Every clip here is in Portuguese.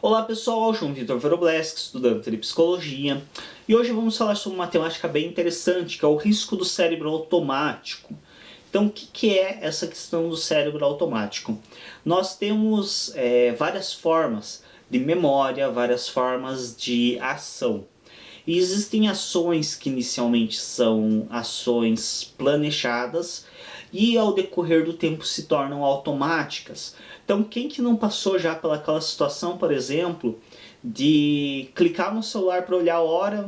Olá pessoal, João Vitor Verobleski, estudante de Psicologia, e hoje vamos falar sobre uma temática bem interessante, que é o risco do cérebro automático. Então, o que é essa questão do cérebro automático? Nós temos várias formas de memória, várias formas de ação. E existem ações que inicialmente são ações planejadas e ao decorrer do tempo se tornam automáticas. Então quem que não passou já pelaquela situação, por exemplo, de clicar no celular para olhar a hora,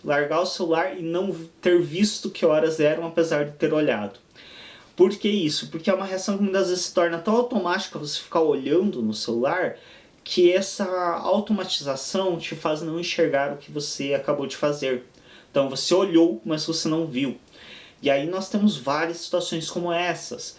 largar o celular e não ter visto que horas eram apesar de ter olhado? Por que isso? Porque é uma reação que muitas vezes se torna tão automática você ficar olhando no celular que essa automatização te faz não enxergar o que você acabou de fazer. Então você olhou, mas você não viu. E aí nós temos várias situações como essa.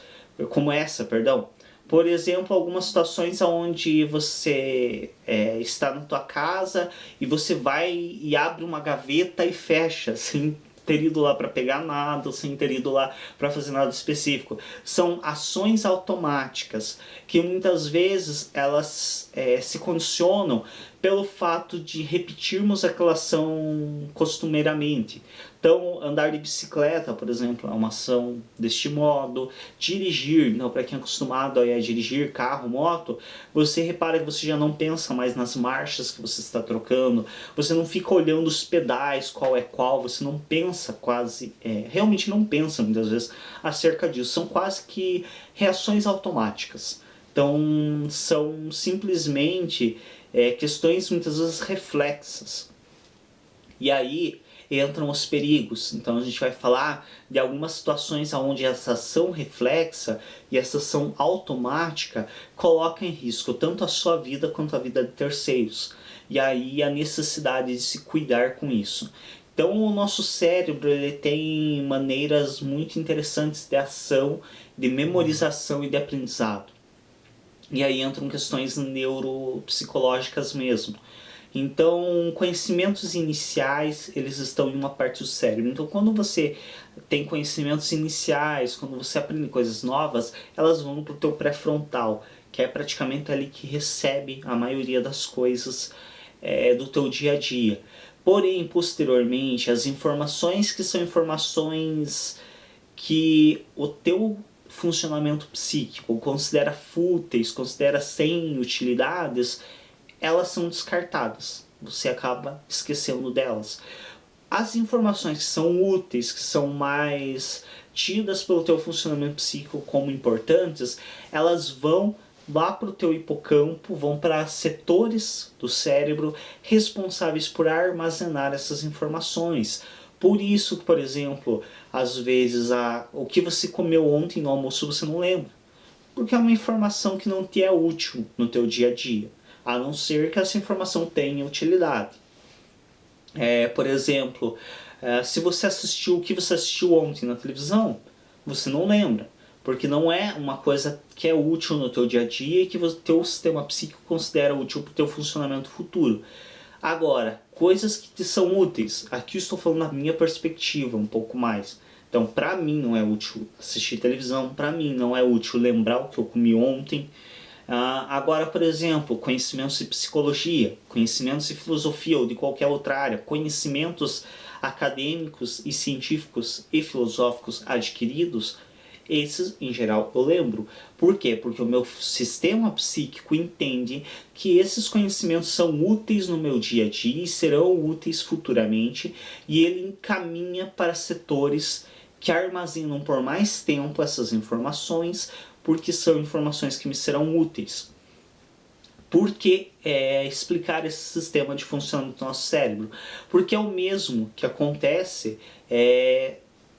Por exemplo, algumas situações onde você está na tua casa e você vai e abre uma gaveta e fecha, sem ter ido lá para pegar nada, sem ter ido lá para fazer nada específico. São ações automáticas que muitas vezes elas se condicionam pelo fato de repetirmos aquela ação costumeiramente. Então, andar de bicicleta, por exemplo, é uma ação deste modo. Dirigir, para quem é acostumado a dirigir carro, moto, você repara que você já não pensa mais nas marchas que você está trocando, você não fica olhando os pedais, qual é qual, você não pensa quase, realmente não pensa muitas vezes acerca disso. São quase que reações automáticas. Então, são simplesmente questões muitas vezes reflexas. E aí entram os perigos. Então a gente vai falar de algumas situações onde essa ação reflexa e essa ação automática coloca em risco tanto a sua vida quanto a vida de terceiros. E aí a necessidade de se cuidar com isso. Então o nosso cérebro ele tem maneiras muito interessantes de ação, de memorização e de aprendizado. E aí entram questões neuropsicológicas mesmo. Então, conhecimentos iniciais, eles estão em uma parte do cérebro. Então, quando você tem conhecimentos iniciais, quando você aprende coisas novas, elas vão para o teu pré-frontal, que é praticamente ali que recebe a maioria das coisas do teu dia a dia. Porém, posteriormente, as informações que são informações que o teu funcionamento psíquico considera fúteis, considera sem utilidades, elas são descartadas, você acaba esquecendo delas. As informações que são úteis, que são mais tidas pelo teu funcionamento psíquico como importantes, elas vão lá para o teu hipocampo, vão para setores do cérebro responsáveis por armazenar essas informações. Por isso, por exemplo, às vezes o que você comeu ontem no almoço você não lembra, porque é uma informação que não te é útil no teu dia a dia, a não ser que essa informação tenha utilidade. Por exemplo, se você assistiu o que você assistiu ontem na televisão, você não lembra, porque não é uma coisa que é útil no teu dia a dia e que o teu sistema psíquico considera útil para o teu funcionamento futuro. Agora, coisas que te são úteis, aqui eu estou falando na minha perspectiva um pouco mais. Então, para mim não é útil assistir televisão, para mim não é útil lembrar o que eu comi ontem. Agora, por exemplo, conhecimentos de psicologia, conhecimentos de filosofia ou de qualquer outra área, conhecimentos acadêmicos e científicos e filosóficos adquiridos, esses em geral eu lembro. Por quê? Porque o meu sistema psíquico entende que esses conhecimentos são úteis no meu dia a dia e serão úteis futuramente, e ele encaminha para setores que armazenam por mais tempo essas informações, porque são informações que me serão úteis. Por que explicar esse sistema de funcionamento do nosso cérebro? Porque é o mesmo que acontece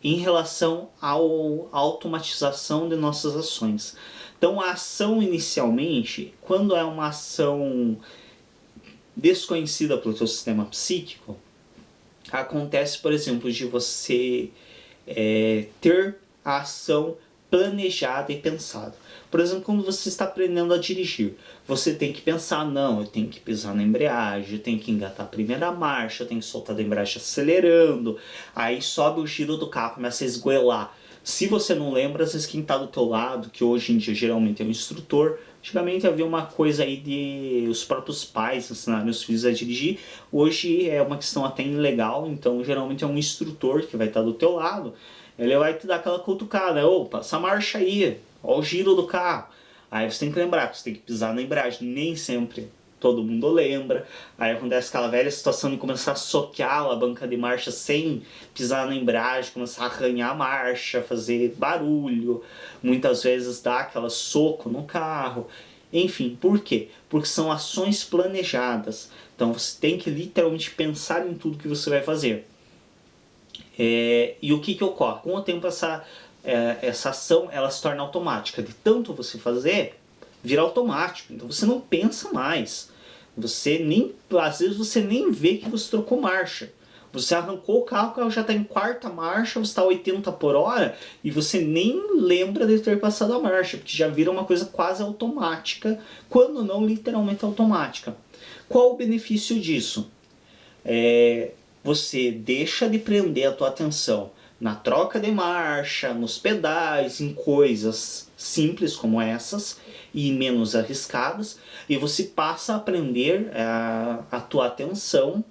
em relação à automatização de nossas ações. Então a ação inicialmente, quando é uma ação desconhecida pelo teu sistema psíquico, acontece, por exemplo, de você ter a ação planejada e pensada. Por exemplo, quando você está aprendendo a dirigir, você tem que pensar, não, eu tenho que pisar na embreagem, eu tenho que engatar a primeira marcha, eu tenho que soltar a embreagem acelerando, aí sobe o giro do carro, começa a esgoelar. Se você não lembra, às vezes quem está do teu lado, que hoje em dia geralmente é o instrutor, Antigamente havia uma coisa aí de os próprios pais ensinarem os filhos a dirigir. Hoje é uma questão até ilegal, então geralmente é um instrutor que vai estar do teu lado. Ele vai te dar aquela cutucada, opa, essa marcha aí, ó o giro do carro. Aí você tem que lembrar que você tem que pisar na embreagem, nem sempre todo mundo lembra. Aí acontece aquela velha situação de começar a soquear a alavanca de marcha sem pisar na embreagem, começar a arranhar a marcha, fazer barulho, muitas vezes dar aquela soco no carro. Enfim, por quê? Porque são ações planejadas. Então você tem que literalmente pensar em tudo que você vai fazer. E o que ocorre? Com o tempo essa ação ela se torna automática. De tanto você fazer, vira automático. Então você não pensa mais. Às vezes você nem vê que você trocou marcha. Você arrancou o carro já está em quarta marcha, você está a 80 por hora e você nem lembra de ter passado a marcha, porque já vira uma coisa quase automática, quando não literalmente automática. Qual o benefício disso? Você deixa de prender a tua atenção na troca de marcha, nos pedais, em coisas simples como essas e menos arriscadas, e você passa a prender a tua atenção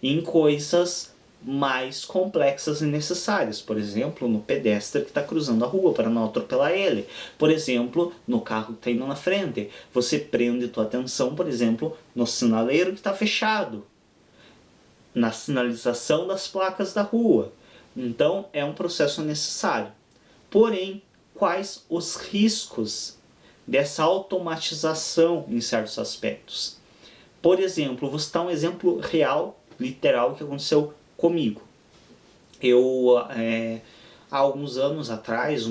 em coisas mais complexas e necessárias. Por exemplo, no pedestre que está cruzando a rua para não atropelar ele. Por exemplo, no carro que está indo na frente. Você prende tua atenção, por exemplo, no sinaleiro que está fechado, na sinalização das placas da rua. Então é um processo necessário. Porém, quais os riscos dessa automatização em certos aspectos? Por exemplo, vou citar um exemplo real, literal, que aconteceu comigo. Eu, há alguns anos atrás,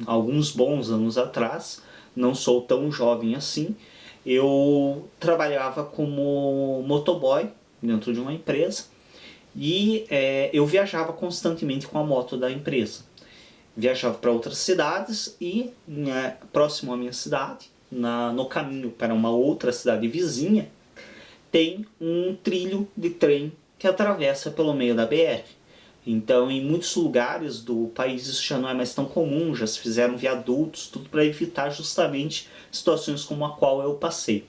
alguns bons anos atrás, não sou tão jovem assim, eu trabalhava como motoboy dentro de uma empresa e eu viajava constantemente com a moto da empresa. Viajava para outras cidades e próximo à minha cidade, no caminho para uma outra cidade vizinha, tem um trilho de trem que atravessa pelo meio da BR. Então, em muitos lugares do país isso já não é mais tão comum, já se fizeram viadutos, tudo para evitar justamente situações como a qual eu passei.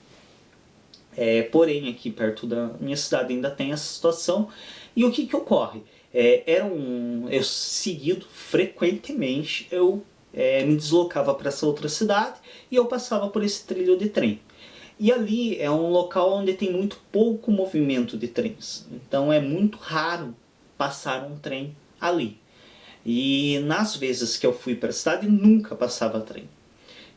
Porém, aqui perto da minha cidade ainda tem essa situação. E o que ocorre? Eu seguido, frequentemente, eu me deslocava para essa outra cidade e eu passava por esse trilho de trem. E ali é um local onde tem muito pouco movimento de trens. Então é muito raro passar um trem ali. E nas vezes que eu fui para a cidade, nunca passava trem.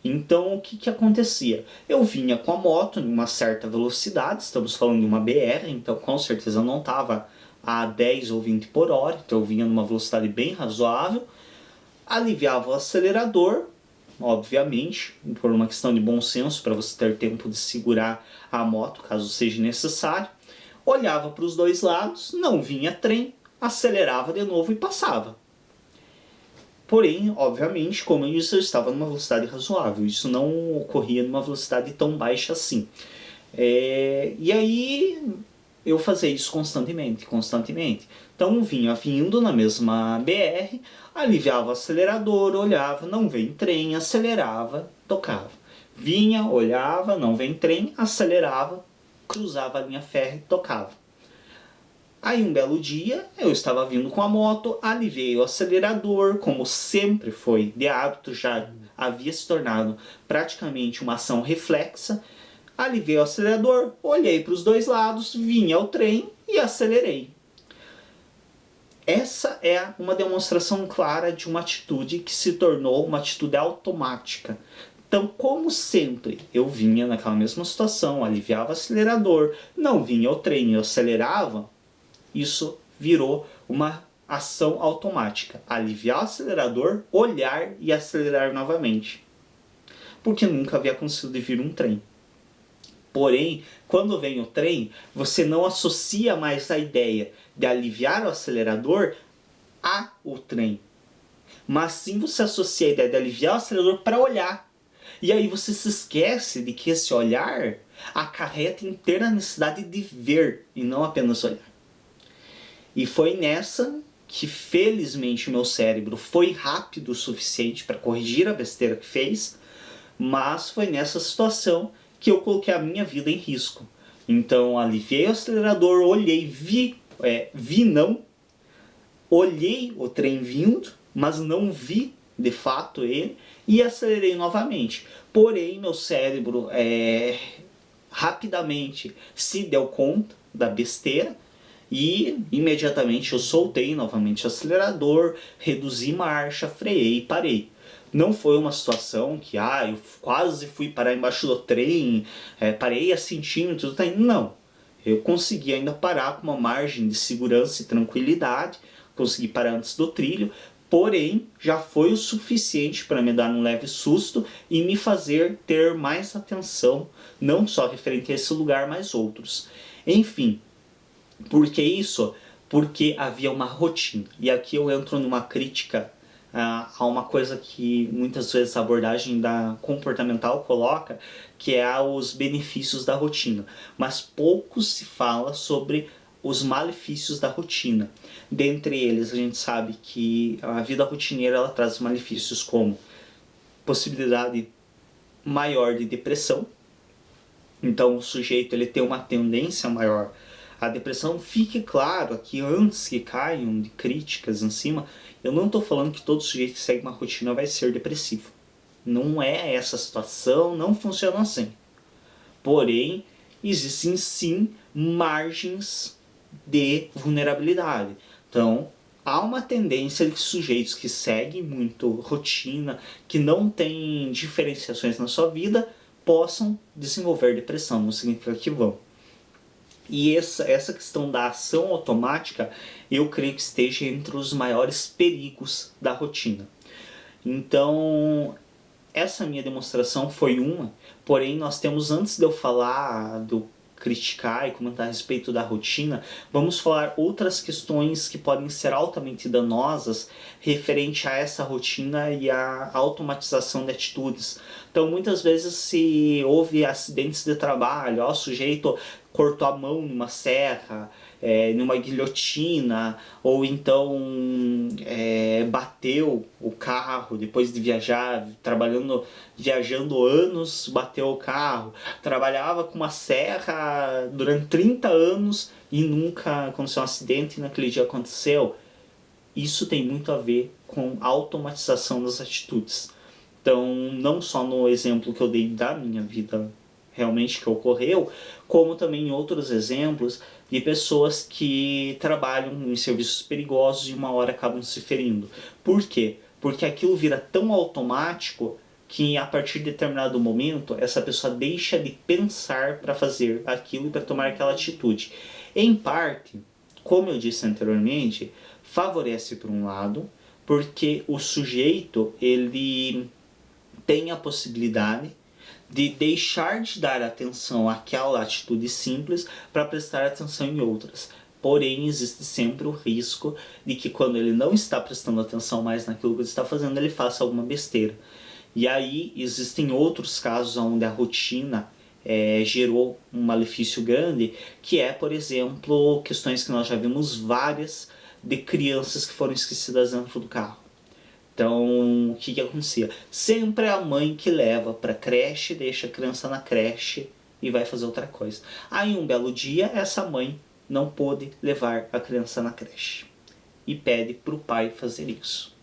Então o que acontecia? Eu vinha com a moto em uma certa velocidade, estamos falando de uma BR, então com certeza não estava a 10 ou 20 por hora, então eu vinha numa velocidade bem razoável, aliviava o acelerador, obviamente, por uma questão de bom senso, para você ter tempo de segurar a moto, caso seja necessário. Olhava para os dois lados, não vinha trem, acelerava de novo e passava. Porém, obviamente, como eu disse, eu estava numa velocidade razoável. Isso não ocorria numa velocidade tão baixa assim. E aí eu fazia isso constantemente. Então vinha vindo na mesma BR, aliviava o acelerador, olhava, não vem trem, acelerava, tocava. Vinha, olhava, não vem trem, acelerava, cruzava a linha férrea e tocava. Aí um belo dia, eu estava vindo com a moto, aliviei o acelerador, como sempre foi de hábito, já havia se tornado praticamente uma ação reflexa. Aliviei o acelerador, olhei para os dois lados, vinha o trem e acelerei. Essa é uma demonstração clara de uma atitude que se tornou uma atitude automática. Então, como sempre, eu vinha naquela mesma situação, aliviava o acelerador, não vinha o trem e eu acelerava, isso virou uma ação automática. Aliviar o acelerador, olhar e acelerar novamente. Porque nunca havia acontecido de vir um trem. Porém, quando vem o trem, você não associa mais a ideia de aliviar o acelerador ao trem. Mas sim você associa a ideia de aliviar o acelerador para olhar. E aí você se esquece de que esse olhar acarreta inteira a necessidade de ver e não apenas olhar. E foi nessa que felizmente o meu cérebro foi rápido o suficiente para corrigir a besteira que fez, Mas foi nessa situação que eu coloquei a minha vida em risco. Então aliviei o acelerador, olhei, vi não, olhei o trem vindo, mas não vi de fato ele, e acelerei novamente. Porém, meu cérebro rapidamente se deu conta da besteira e imediatamente eu soltei novamente o acelerador, reduzi marcha, freiei e parei. Não foi uma situação que eu quase fui parar embaixo do trem, parei a centímetros, não. Eu consegui ainda parar com uma margem de segurança e tranquilidade, consegui parar antes do trilho, porém já foi o suficiente para me dar um leve susto e me fazer ter mais atenção, não só referente a esse lugar, mas outros. Enfim, por que isso? Porque havia uma rotina. E aqui eu entro numa crítica a uma coisa que muitas vezes a abordagem da comportamental coloca, que é os benefícios da rotina. Mas pouco se fala sobre os malefícios da rotina. Dentre eles, a gente sabe que a vida rotineira ela traz malefícios como possibilidade maior de depressão. Então o sujeito ele tem uma tendência maior à depressão. Fique claro aqui, antes que caiam de críticas em cima, eu não estou falando que todo sujeito que segue uma rotina vai ser depressivo. Não é essa a situação, não funciona assim. Porém, existem sim margens de vulnerabilidade. Então, há uma tendência de sujeitos que seguem muito rotina, que não têm diferenciações na sua vida, possam desenvolver depressão, não significa que vão. E essa questão da ação automática, eu creio que esteja entre os maiores perigos da rotina. Então, essa minha demonstração foi uma, porém nós temos, antes de eu falar, do criticar e comentar a respeito da rotina, vamos falar outras questões que podem ser altamente danosas referente a essa rotina e a automatização de atitudes. Então muitas vezes se houve acidentes de trabalho, o sujeito cortou a mão numa serra, numa guilhotina, ou então bateu o carro depois de viajar, viajando anos, bateu o carro, trabalhava com uma serra durante 30 anos e nunca aconteceu um acidente e naquele dia aconteceu. Isso tem muito a ver com a automatização das atitudes. Então, não só no exemplo que eu dei da minha vida realmente que ocorreu, como também outros exemplos de pessoas que trabalham em serviços perigosos e uma hora acabam se ferindo. Por quê? Porque aquilo vira tão automático que a partir de determinado momento essa pessoa deixa de pensar para fazer aquilo e para tomar aquela atitude. Em parte, como eu disse anteriormente, favorece por um lado, porque o sujeito ele tem a possibilidade de deixar de dar atenção àquela atitude simples para prestar atenção em outras. Porém, existe sempre o risco de que quando ele não está prestando atenção mais naquilo que ele está fazendo, ele faça alguma besteira. E aí existem outros casos onde a rotina gerou um malefício grande, que é, por exemplo, questões que nós já vimos várias de crianças que foram esquecidas dentro do carro. Então, o que acontecia? Sempre é a mãe que leva para a creche, deixa a criança na creche e vai fazer outra coisa. Aí, um belo dia, essa mãe não pôde levar a criança na creche e pede para o pai fazer isso.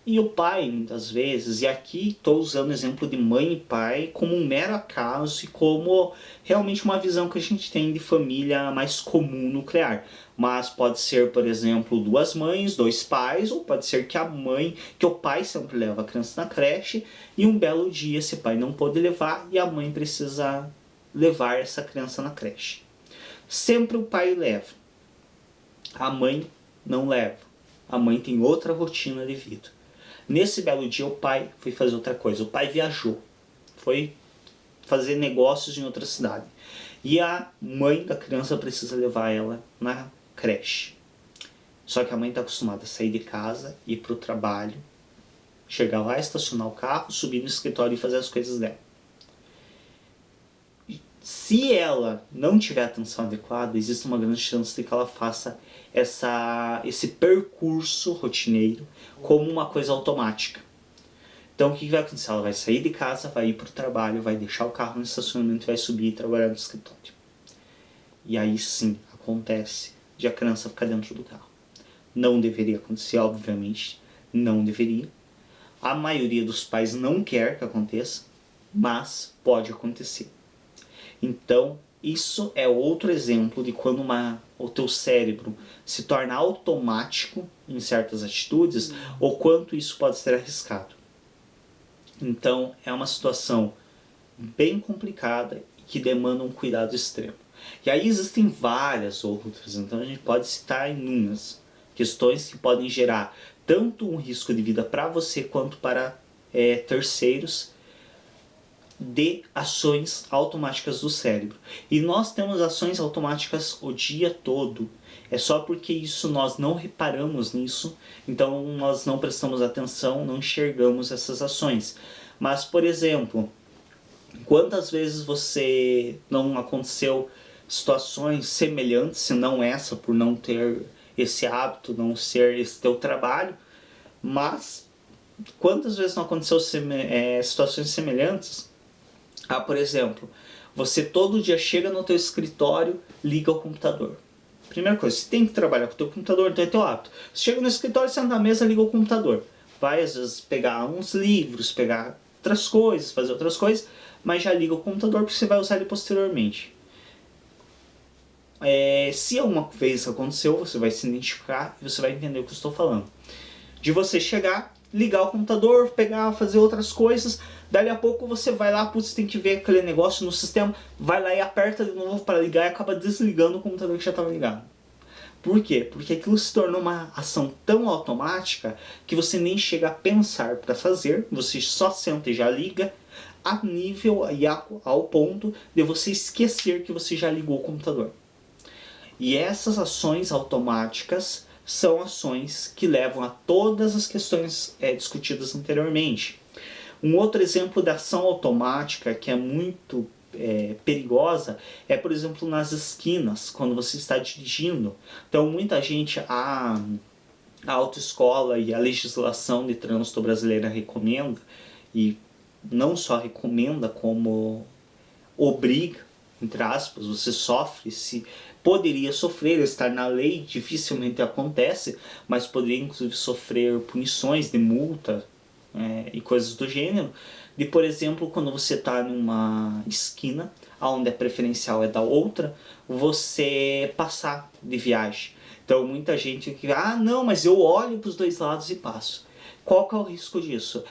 E o pai, muitas vezes, e aqui estou usando o exemplo de mãe e pai como um mero acaso e como realmente uma visão que a gente tem de família mais comum nuclear. Mas pode ser, por exemplo, duas mães, dois pais, ou pode ser que o pai sempre leva a criança na creche e um belo dia esse pai não pode levar e a mãe precisa levar essa criança na creche. Sempre o pai leva, a mãe não leva, a mãe tem outra rotina de vida. Nesse belo dia o pai foi fazer outra coisa, o pai viajou, foi fazer negócios em outra cidade. E a mãe da criança precisa levar ela na creche. Só que a mãe está acostumada a sair de casa, ir para o trabalho, chegar lá, estacionar o carro, subir no escritório e fazer as coisas dela. Se ela não tiver atenção adequada, existe uma grande chance de que ela faça esse percurso rotineiro como uma coisa automática. Então o que vai acontecer? Ela vai sair de casa, vai ir para o trabalho, vai deixar o carro no estacionamento e vai subir e trabalhar no escritório. E aí sim acontece de a criança ficar dentro do carro. Não deveria acontecer, obviamente, não deveria. A maioria dos pais não quer que aconteça, mas pode acontecer. Então, isso é outro exemplo de quando o teu cérebro se torna automático em certas atitudes, ou quanto isso pode ser arriscado. Então, é uma situação bem complicada e que demanda um cuidado extremo. E aí existem várias outras, então a gente pode citar inúmeras questões que podem gerar tanto um risco de vida para você quanto para terceiros, de ações automáticas do cérebro. E nós temos ações automáticas o dia todo. É só porque isso nós não reparamos nisso, então nós não prestamos atenção, não enxergamos essas ações. Mas, por exemplo, quantas vezes você não aconteceu situações semelhantes, se não essa, por não ter esse hábito, não ser esse teu trabalho, mas quantas vezes não aconteceu situações semelhantes? Por exemplo, você todo dia chega no teu escritório, liga o computador. Primeira coisa, você tem que trabalhar com o teu computador, então é teu hábito. Você chega no escritório, senta na mesa, liga o computador. Vai às vezes pegar uns livros, pegar outras coisas, fazer outras coisas, mas já liga o computador porque você vai usar ele posteriormente. Se alguma vez aconteceu, você vai se identificar e você vai entender o que eu estou falando. De você chegar, ligar o computador, pegar, fazer outras coisas, dali a pouco você vai lá, putz, tem que ver aquele negócio no sistema, vai lá e aperta de novo para ligar e acaba desligando o computador que já estava ligado. Por quê? Porque aquilo se tornou uma ação tão automática que você nem chega a pensar para fazer, você só senta e já liga, a nível e ao ponto de você esquecer que você já ligou o computador. E essas ações automáticas são ações que levam a todas as questões discutidas anteriormente. Um outro exemplo de ação automática que é muito perigosa é, por exemplo, nas esquinas, quando você está dirigindo. Então, muita gente, a autoescola e a legislação de trânsito brasileira recomenda, e não só recomenda, como obriga, entre aspas, você sofre, se poderia sofrer, estar na lei dificilmente acontece, mas poderia inclusive sofrer punições de multa e coisas do gênero, de, por exemplo, quando você está numa esquina, onde a preferencial é da outra, você passar de viagem. Então muita gente que, não, mas eu olho para os dois lados e passo. Qual que é o risco disso?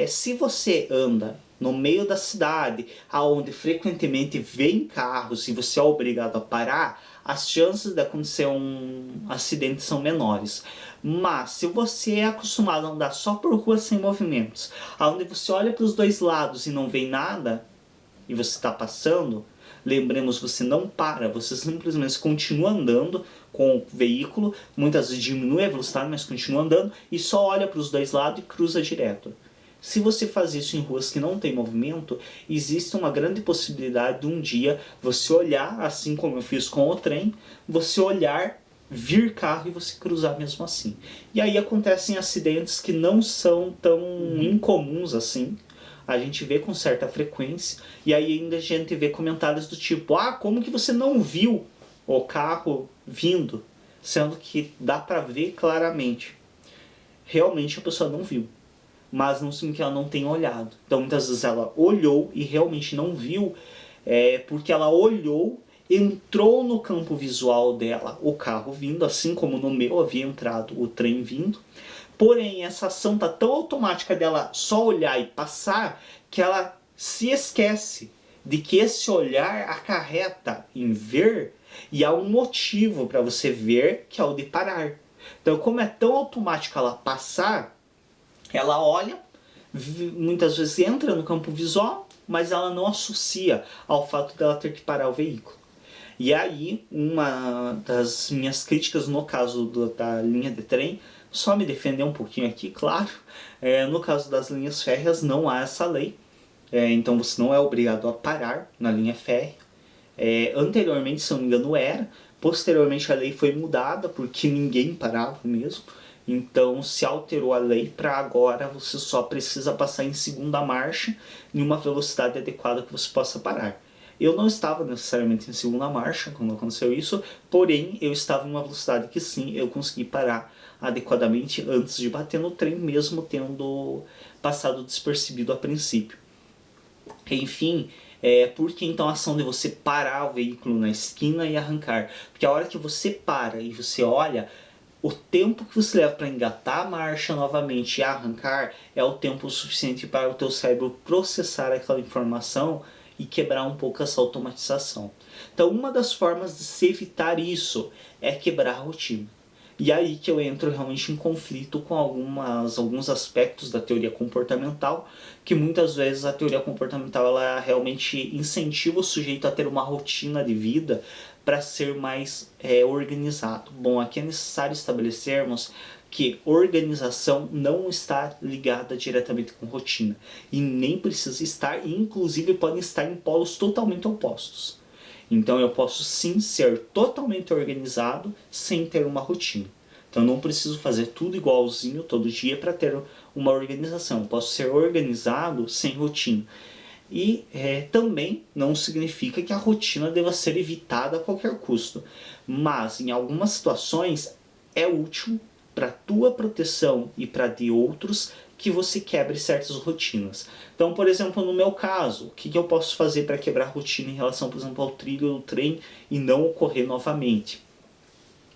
Se você anda no meio da cidade, aonde frequentemente vem carros e você é obrigado a parar, as chances de acontecer um acidente são menores. Mas se você é acostumado a andar só por ruas sem movimentos, aonde você olha para os dois lados e não vê nada, e você está passando, lembremos, você não para, você simplesmente continua andando com o veículo, muitas vezes diminui a velocidade, mas continua andando, e só olha para os dois lados e cruza direto. Se você faz isso em ruas que não tem movimento, existe uma grande possibilidade de um dia você olhar, assim como eu fiz com o trem, você olhar, vir carro e você cruzar mesmo assim. E aí acontecem acidentes que não são tão incomuns assim, a gente vê com certa frequência, e aí ainda a gente vê comentários do tipo, como que você não viu o carro vindo? Sendo que dá pra ver claramente. Realmente a pessoa não viu, mas não significa que ela não tenha olhado. Então muitas vezes ela olhou e realmente não viu, porque ela olhou, entrou no campo visual dela o carro vindo, assim como no meu havia entrado o trem vindo. Porém, essa ação está tão automática dela só olhar e passar, que ela se esquece de que esse olhar acarreta em ver, e há um motivo para você ver, que é o de parar. Então, como é tão automático ela passar, ela olha, muitas vezes entra no campo visual, mas ela não associa ao fato dela ter que parar o veículo. E aí, uma das minhas críticas no caso da linha de trem, só me defender um pouquinho aqui, claro, no caso das linhas férreas não há essa lei, então você não é obrigado a parar na linha férrea. Anteriormente, se eu não me engano, era. Posteriormente a lei foi mudada porque ninguém parava mesmo. Então, se alterou a lei para agora, você só precisa passar em segunda marcha em uma velocidade adequada que você possa parar. Eu não estava necessariamente em segunda marcha quando aconteceu isso, porém eu estava em uma velocidade que sim, eu consegui parar adequadamente antes de bater no trem, mesmo tendo passado despercebido a princípio. Enfim, por que então a ação de você parar o veículo na esquina e arrancar? Porque a hora que você para e você olha, o tempo que você leva para engatar a marcha novamente e arrancar é o tempo suficiente para o teu cérebro processar aquela informação e quebrar um pouco essa automatização. Então, uma das formas de se evitar isso é quebrar a rotina. E aí que eu entro realmente em conflito com alguns aspectos da teoria comportamental, que muitas vezes a teoria comportamental ela realmente incentiva o sujeito a ter uma rotina de vida para ser mais organizado. Bom, aqui é necessário estabelecermos que organização não está ligada diretamente com rotina, e nem precisa estar, e inclusive podem estar em polos totalmente opostos. Então eu posso sim ser totalmente organizado sem ter uma rotina. Então eu não preciso fazer tudo igualzinho todo dia para ter uma organização. Eu posso ser organizado sem rotina. E também não significa que a rotina deva ser evitada a qualquer custo. Mas em algumas situações é útil para a tua proteção e para de outros que você quebre certas rotinas. Então, por exemplo, no meu caso, o que eu posso fazer para quebrar a rotina em relação, por exemplo, ao trilho do trem e não ocorrer novamente?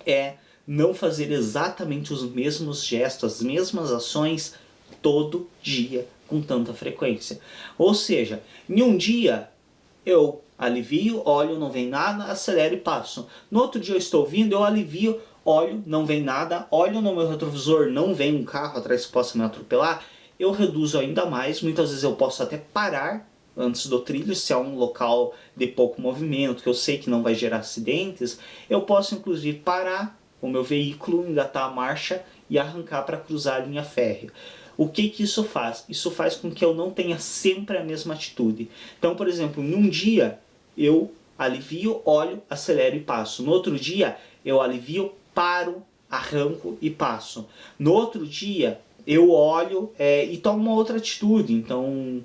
É não fazer exatamente os mesmos gestos, as mesmas ações todo dia com tanta frequência. Ou seja, em um dia eu alivio, olho, não vem nada, acelero e passo. No outro dia eu estou vindo, eu alivio, olho, não vem nada, olho no meu retrovisor, não vem um carro atrás que possa me atropelar, eu reduzo ainda mais, muitas vezes eu posso até parar antes do trilho, se é um local de pouco movimento, que eu sei que não vai gerar acidentes, eu posso inclusive parar o meu veículo, engatar a marcha e arrancar para cruzar a linha férrea. O que isso faz? Isso faz com que eu não tenha sempre a mesma atitude. Então, por exemplo, em um dia eu alivio, olho, acelero e passo. No outro dia eu alivio, paro, arranco e passo. No outro dia eu olho e tomo uma outra atitude. Então,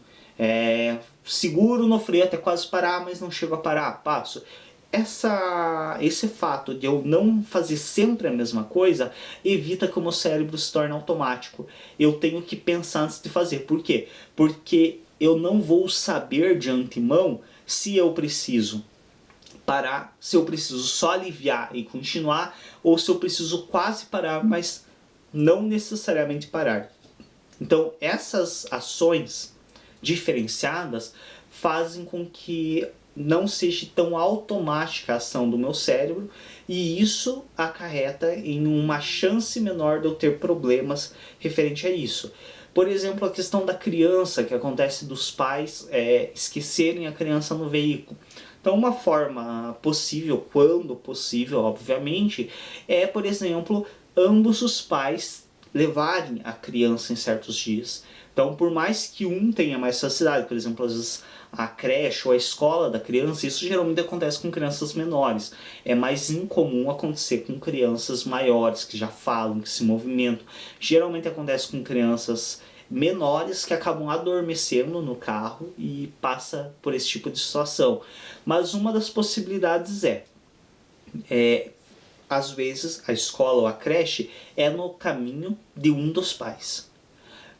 seguro no freio até quase parar, mas não chego a parar, passo. Esse fato de eu não fazer sempre a mesma coisa evita que o meu cérebro se torne automático. Eu tenho que pensar antes de fazer. Por quê? Porque eu não vou saber de antemão se eu preciso parar, se eu preciso só aliviar e continuar, ou se eu preciso quase parar, mas não necessariamente parar. Então, essas ações diferenciadas fazem com que não seja tão automática a ação do meu cérebro, e isso acarreta em uma chance menor de eu ter problemas referente a isso. Por exemplo, a questão da criança, que acontece dos pais esquecerem a criança no veículo. Então, uma forma possível, quando possível, obviamente, é, por exemplo, ambos os pais levarem a criança em certos dias. Então, por mais que um tenha mais facilidade, por exemplo, às vezes a creche ou a escola da criança, isso geralmente acontece com crianças menores. É mais incomum acontecer com crianças maiores, que já falam, que se movimentam. Geralmente acontece com crianças menores que acabam adormecendo no carro e passa por esse tipo de situação. Mas uma das possibilidades às vezes a escola ou a creche é no caminho de um dos pais.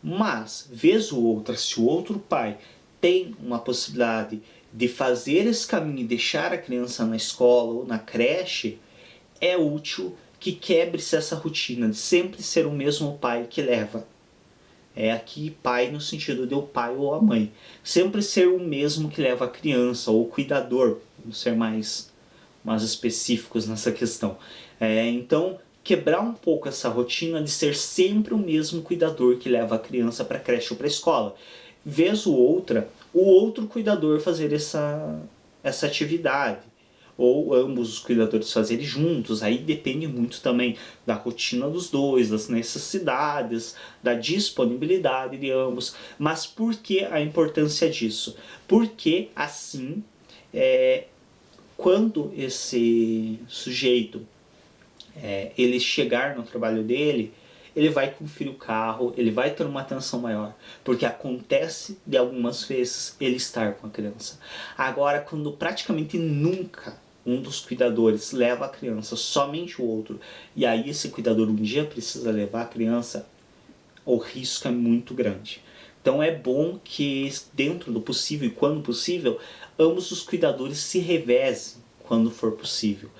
Mas, vez ou outra, se o outro pai tem uma possibilidade de fazer esse caminho e deixar a criança na escola ou na creche, é útil que quebre-se essa rotina de sempre ser o mesmo pai que leva. É aqui pai no sentido de o pai ou a mãe. Sempre ser o mesmo que leva a criança, ou o cuidador, vamos ser mais específicos nessa questão. Então, quebrar um pouco essa rotina de ser sempre o mesmo cuidador que leva a criança para a creche ou para a escola. Vez ou outra, o outro cuidador fazer essa atividade. Ou ambos os cuidadores fazerem juntos. Aí depende muito também da rotina dos dois, das necessidades, da disponibilidade de ambos. Mas por que a importância disso? Porque assim, quando esse sujeito ele chegar no trabalho dele, ele vai conferir o carro, ele vai ter uma atenção maior, porque acontece de algumas vezes ele estar com a criança. Agora, quando praticamente nunca um dos cuidadores leva a criança, somente o outro, e aí esse cuidador um dia precisa levar a criança, o risco é muito grande. Então é bom que, dentro do possível e quando possível, ambos os cuidadores se revezem quando for possível.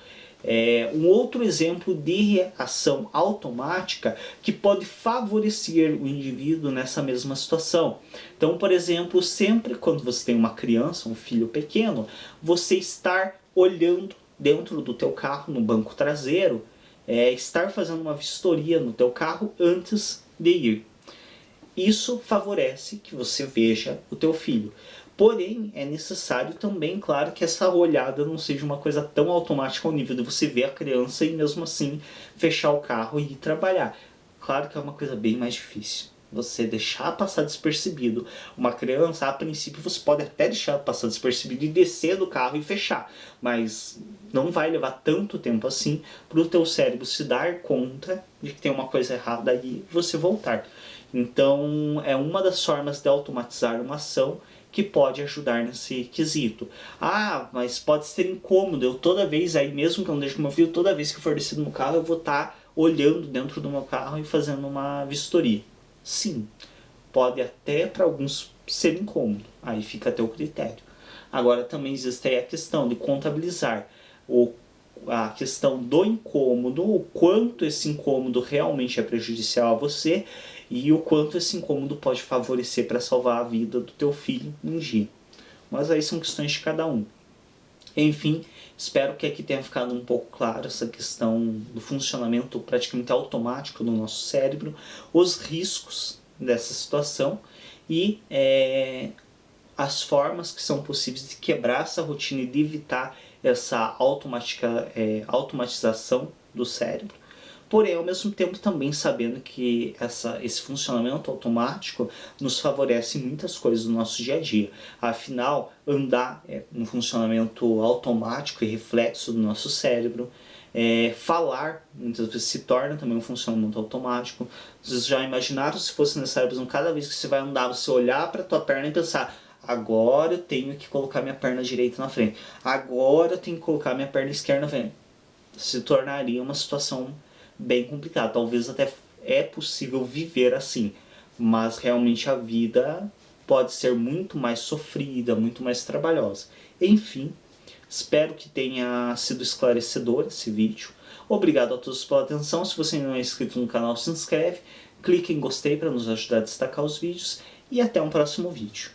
Um outro exemplo de reação automática que pode favorecer o indivíduo nessa mesma situação. Então, por exemplo, sempre quando você tem uma criança, um filho pequeno, você estar olhando dentro do teu carro, no banco traseiro, estar fazendo uma vistoria no teu carro antes de ir. Isso favorece que você veja o teu filho. Porém, é necessário também, claro, que essa olhada não seja uma coisa tão automática ao nível de você ver a criança e mesmo assim fechar o carro e ir trabalhar. Claro que é uma coisa bem mais difícil. Você deixar passar despercebido uma criança, a princípio você pode até deixar passar despercebido e descer do carro e fechar, mas não vai levar tanto tempo assim para o teu cérebro se dar conta de que tem uma coisa errada e você voltar. Então é uma das formas de automatizar uma ação que pode ajudar nesse quesito. Ah, mas pode ser incômodo, eu toda vez, aí mesmo que eu não deixe meu filho, toda vez que for descido no carro eu vou estar olhando dentro do meu carro e fazendo uma vistoria. Sim, pode até para alguns ser incômodo, aí fica a teu critério. Agora também existe aí a questão de contabilizar a questão do incômodo, o quanto esse incômodo realmente é prejudicial a você e o quanto esse incômodo pode favorecer para salvar a vida do teu filho um dia. Mas aí são questões de cada um. Enfim, espero que aqui tenha ficado um pouco claro essa questão do funcionamento praticamente automático do nosso cérebro, os riscos dessa situação e as formas que são possíveis de quebrar essa rotina e de evitar essa automatização do cérebro. Porém, ao mesmo tempo também sabendo que esse funcionamento automático nos favorece em muitas coisas do nosso dia a dia. Afinal, andar é um funcionamento automático e reflexo do nosso cérebro. Falar muitas vezes se torna também um funcionamento automático. Vocês já imaginaram se fosse necessário, por exemplo, cada vez que você vai andar, você olhar para a tua perna e pensar: agora eu tenho que colocar minha perna direita na frente, agora eu tenho que colocar minha perna esquerda na frente. Se tornaria uma situação bem complicado. Talvez até é possível viver assim, mas realmente a vida pode ser muito mais sofrida, muito mais trabalhosa. Enfim, espero que tenha sido esclarecedor esse vídeo. Obrigado a todos pela atenção. Se você ainda não é inscrito no canal, se inscreve, clique em gostei para nos ajudar a destacar os vídeos e até um próximo vídeo.